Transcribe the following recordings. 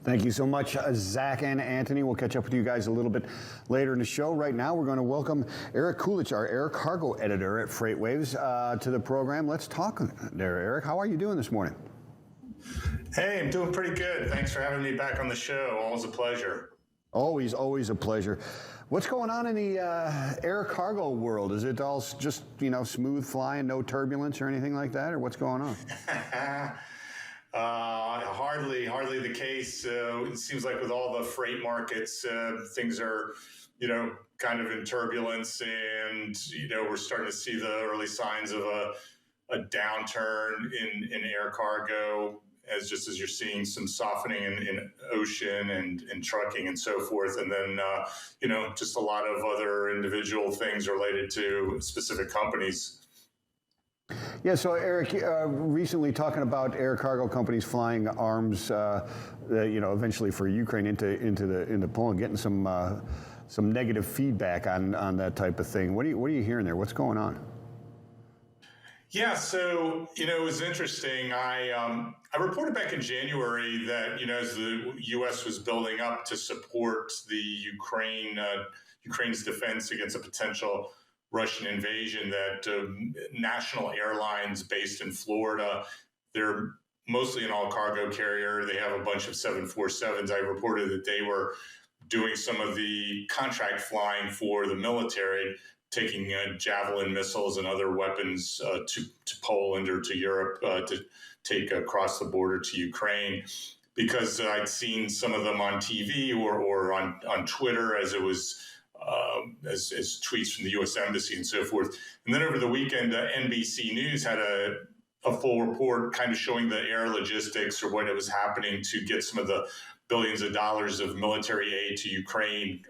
Thank you so much, Zach and Anthony. We'll catch up with you guys a little bit later in the show. Right now, we're going to welcome Eric Coolidge, our air cargo editor at FreightWaves, to the program. Let's talk there, Eric. How are you doing this morning? Hey, I'm doing pretty good. Thanks for having me back on the show. Always a pleasure. Always a pleasure. What's going on in the air cargo world? Is it all just, smooth flying, no turbulence or anything like that, or what's going on? Hardly the case. It seems like with all the freight markets, things are, kind of in turbulence, and we're starting to see the early signs of a downturn in air cargo, as you're seeing some softening in ocean and trucking and so forth, and then just a lot of other individual things related to specific companies. Yeah, so Eric, recently talking about air cargo companies flying arms, eventually for Ukraine into Poland, getting some negative feedback on that type of thing. What are you hearing there? What's going on? Yeah, so it was interesting. I reported back in January that as the U.S. was building up to support the Ukraine's defense against a potential Russian invasion, that national airlines based in Florida, they're mostly an all-cargo carrier. They have a bunch of 747s. I reported that they were doing some of the contract flying for the military, taking Javelin missiles and other weapons to Poland or to Europe to take across the border to Ukraine, because I'd seen some of them on TV or on Twitter as it was as tweets from the U.S. Embassy and so forth. And then over the weekend, NBC News had a full report kind of showing the air logistics, or what it was happening to get some of the billions of dollars of military aid to Ukraine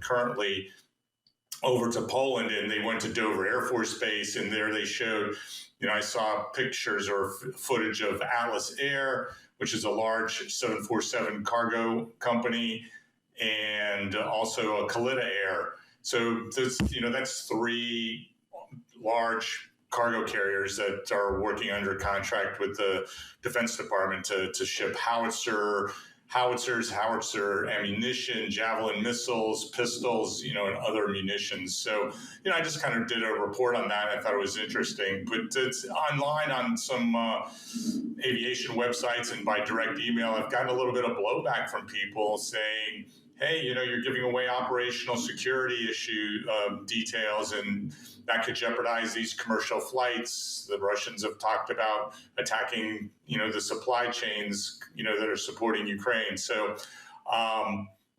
currently over to Poland. And they went to Dover Air Force Base, and there they showed, I saw pictures or footage of Atlas Air, which is a large 747 cargo company, and also a Kalitta Air. So that's three large cargo carriers that are working under contract with the Defense Department to ship howitzers, howitzer ammunition, Javelin missiles, pistols, and other munitions. So, I just kind of did a report on that. I thought it was interesting, but it's online on some aviation websites and by direct email. I've gotten a little bit of blowback from people saying, hey, you're giving away operational security issue details, and that could jeopardize these commercial flights. The Russians have talked about attacking, the supply chains, that are supporting Ukraine. So it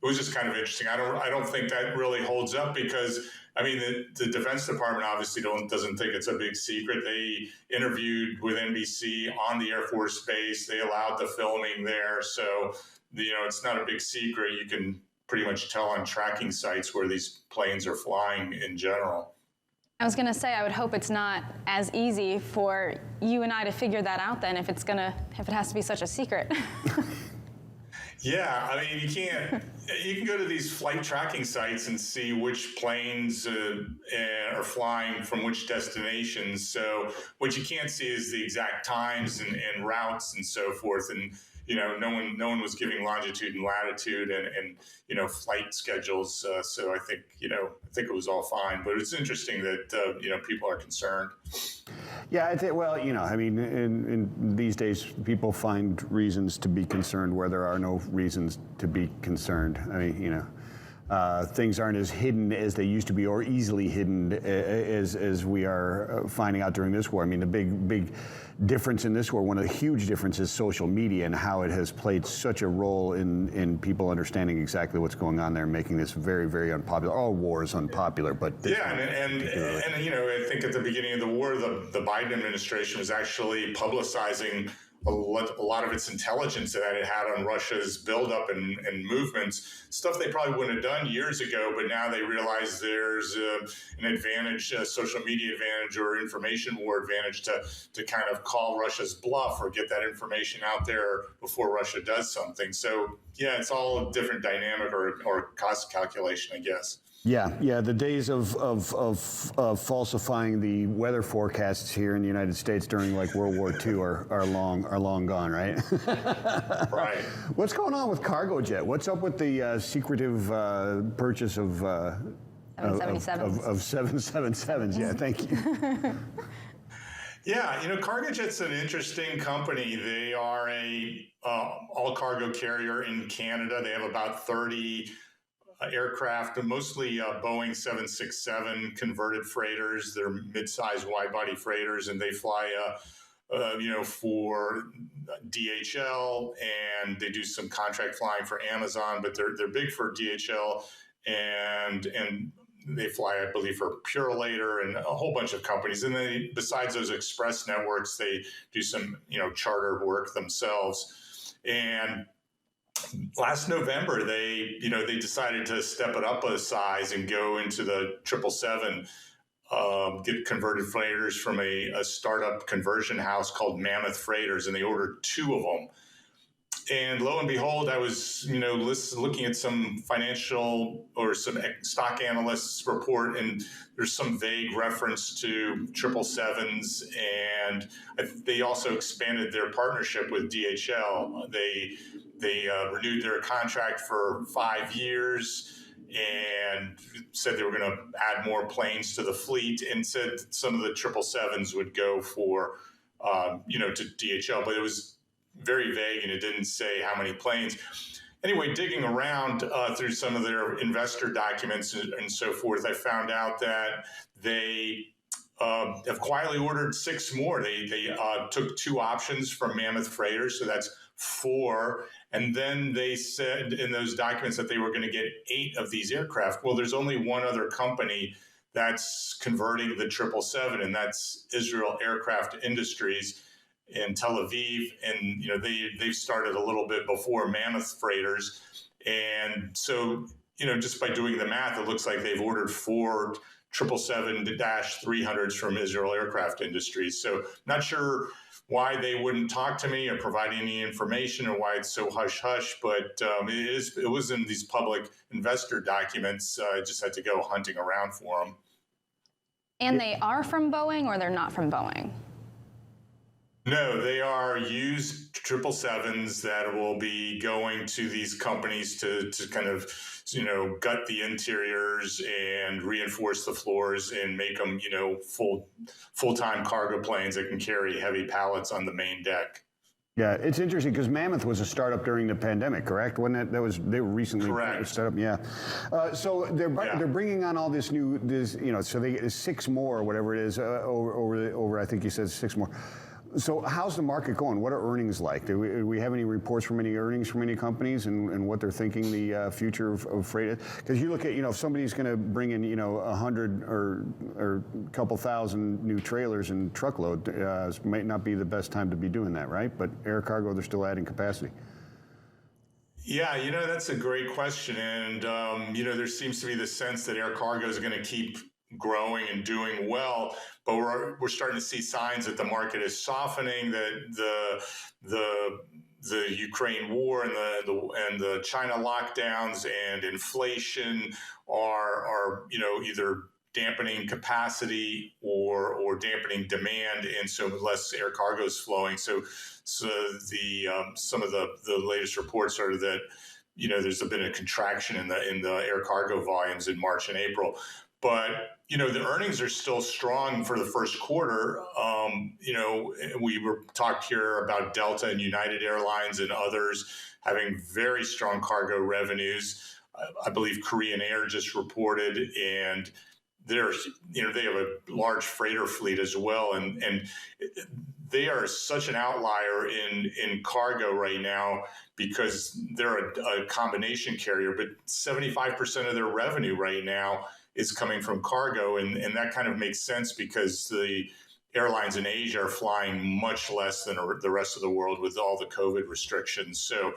was just kind of interesting. I don't think that really holds up, because the Defense Department obviously doesn't think it's a big secret. They interviewed with NBC on the Air Force Base. They allowed the filming there, so it's not a big secret. You can pretty much tell on tracking sites where these planes are flying in general. I was going to say, I would hope it's not as easy for you and I to figure that out then, if it has to be such a secret. Yeah, you can go to these flight tracking sites and see which planes are flying from which destinations. So what you can't see is the exact times and routes and so forth. And no one was giving longitude and latitude and flight schedules. So I think it was all fine. But it's interesting that people are concerned. Yeah, I think. Well, in these days, people find reasons to be concerned where there are no reasons to be concerned. Things aren't as hidden as they used to be, or easily hidden as we are finding out during this war. The big difference in this war, one of the huge differences, is social media and how it has played such a role in people understanding exactly what's going on there, making this very, very unpopular. All war is unpopular, but and I think at the beginning of the war, the Biden administration was actually publicizing a lot of its intelligence that it had on Russia's buildup and movements, stuff they probably wouldn't have done years ago, but now they realize there's an advantage, a social media advantage or information war advantage to kind of call Russia's bluff or get that information out there before Russia does something. So, yeah, it's all a different dynamic or cost calculation, I guess. Yeah. The days of falsifying the weather forecasts here in the United States during like World War II are long gone, right? Right. What's going on with Cargojet? What's up with the secretive purchase of 777s. of 777s? Yeah, thank you. Yeah, Cargojet's an interesting company. They are a all cargo carrier in Canada. They have about 30 aircraft, mostly Boeing 767 converted freighters. They're mid-sized wide-body freighters, and they fly, for DHL, and they do some contract flying for Amazon. But they're big for DHL, and they fly, I believe, for Purolator and a whole bunch of companies. And then besides those express networks, they do some charter work themselves. And last November, they decided to step it up a size and go into the 777, get converted freighters from a startup conversion house called Mammoth Freighters, and they ordered 2 of them. And lo and behold, I was looking at some financial or some stock analysts report, and there's some vague reference to 777s, and they also expanded their partnership with DHL. They renewed their contract for 5 years and said they were going to add more planes to the fleet, and said some of the 777s would go for, to DHL, but it was very vague and it didn't say how many planes. Anyway, digging around through some of their investor documents and so forth, I found out that they have quietly ordered 6 more. They took 2 options from Mammoth Freighters, so that's 4. And then they said in those documents that they were going to get 8 of these aircraft. Well, there's only one other company that's converting the 777, and that's Israel Aircraft Industries in Tel Aviv. And, they've started a little bit before Mammoth Freighters. And so, just by doing the math, it looks like they've ordered 4 777-300s from Israel Aircraft Industries. So not sure why they wouldn't talk to me or provide any information, or why it's so hush-hush, but it was in these public investor documents. I just had to go hunting around for them. And they are from Boeing, or they're not from Boeing? No, they are used 777s that will be going to these companies to kind of, gut the interiors and reinforce the floors and make them, full-time cargo planes that can carry heavy pallets on the main deck. Yeah, it's interesting because Mammoth was a startup during the pandemic, correct? Wasn't that they were recently Correct. Startup? Yeah. So they're bringing on all this new so they 6 more, whatever it is, over I think you said 6 more. So how's the market going? What are earnings like? Do we have any reports from any earnings from any companies and what they're thinking the future of freight is? Because you look at, if somebody's going to bring in, 100 or a couple thousand new trailers and truckload, it might not be the best time to be doing that, right? But air cargo, they're still adding capacity. Yeah, that's a great question. And, there seems to be the sense that air cargo is going to keep growing and doing well, but we're starting to see signs that the market is softening, that the Ukraine war and the China lockdowns and inflation are either dampening capacity or dampening demand, and so less air cargo is flowing. So the some of the latest reports are that there's been a contraction in the air cargo volumes in March and April. But, the earnings are still strong for the first quarter. We were talked here about Delta and United Airlines and others having very strong cargo revenues. I believe Korean Air just reported, and they have a large freighter fleet as well. And they are such an outlier in cargo right now because they're a combination carrier, but 75% of their revenue right now is coming from cargo, and that kind of makes sense because the airlines in Asia are flying much less than the rest of the world with all the COVID restrictions. So,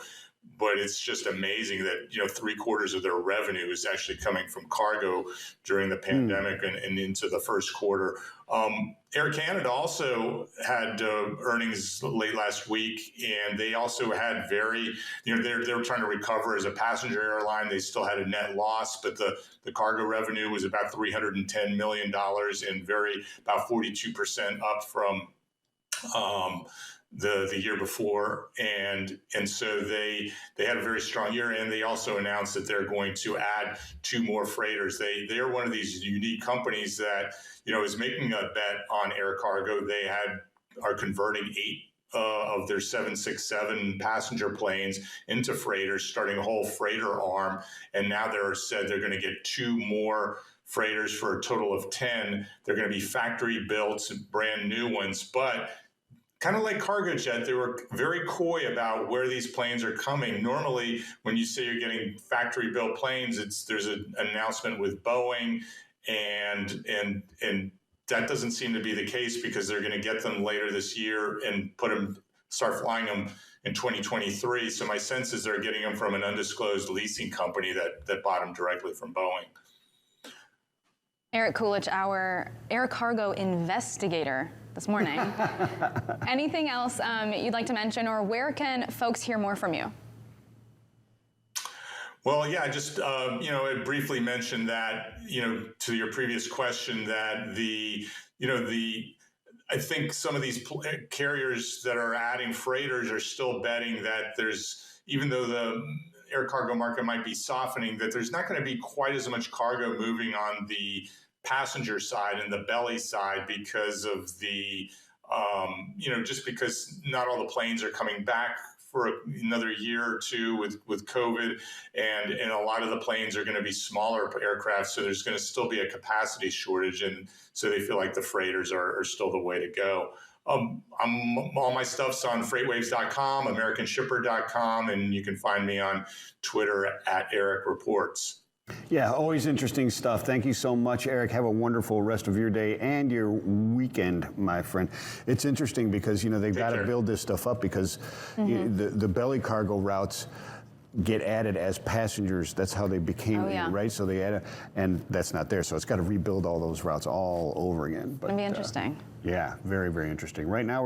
but it's just amazing that, you know, 3/4 of their revenue is actually coming from cargo during the pandemic and into the first quarter. Air Canada also had earnings late last week, and they also had they were trying to recover as a passenger airline. They still had a net loss, but the cargo revenue was about $310 million and about 42% up from the year before, and so they had a very strong year, and they also announced that they're going to add 2 more freighters. They are one of these unique companies that, you know, is making a bet on air cargo. They are converting 8 of their 767 passenger planes into freighters, starting a whole freighter arm, and now they're going to get 2 more freighters for a total of 10. They're going to be factory built, brand new ones, but kind of like Cargojet, they were very coy about where these planes are coming. Normally, when you say you're getting factory-built planes, there's an announcement with Boeing, and that doesn't seem to be the case because they're going to get them later this year and start flying them in 2023. So my sense is they're getting them from an undisclosed leasing company that bought them directly from Boeing. Eric Coolidge, our air cargo investigator this morning. Anything else you'd like to mention, or where can folks hear more from you? Well, yeah, I just, I briefly mentioned that, to your previous question, that I think some of these carriers that are adding freighters are still betting that even though the air cargo market might be softening, that there's not going to be quite as much cargo moving on the passenger side and the belly side because of just because not all the planes are coming back for another year or two with COVID, and a lot of the planes are going to be smaller aircraft, so there's going to still be a capacity shortage, and so they feel like the freighters are still the way to go. All my stuff's on freightwaves.com, americanshipper.com, and you can find me on Twitter at Eric Reports. Yeah, always interesting stuff. Thank you so much, Eric. Have a wonderful rest of your day and your weekend, my friend. It's interesting because, they've got to build this stuff up because the belly cargo routes get added as passengers. That's how they became, right? So they add and that's not there. So it's got to rebuild all those routes all over again. But, It'll be interesting. Yeah, very, very interesting. Right now, we're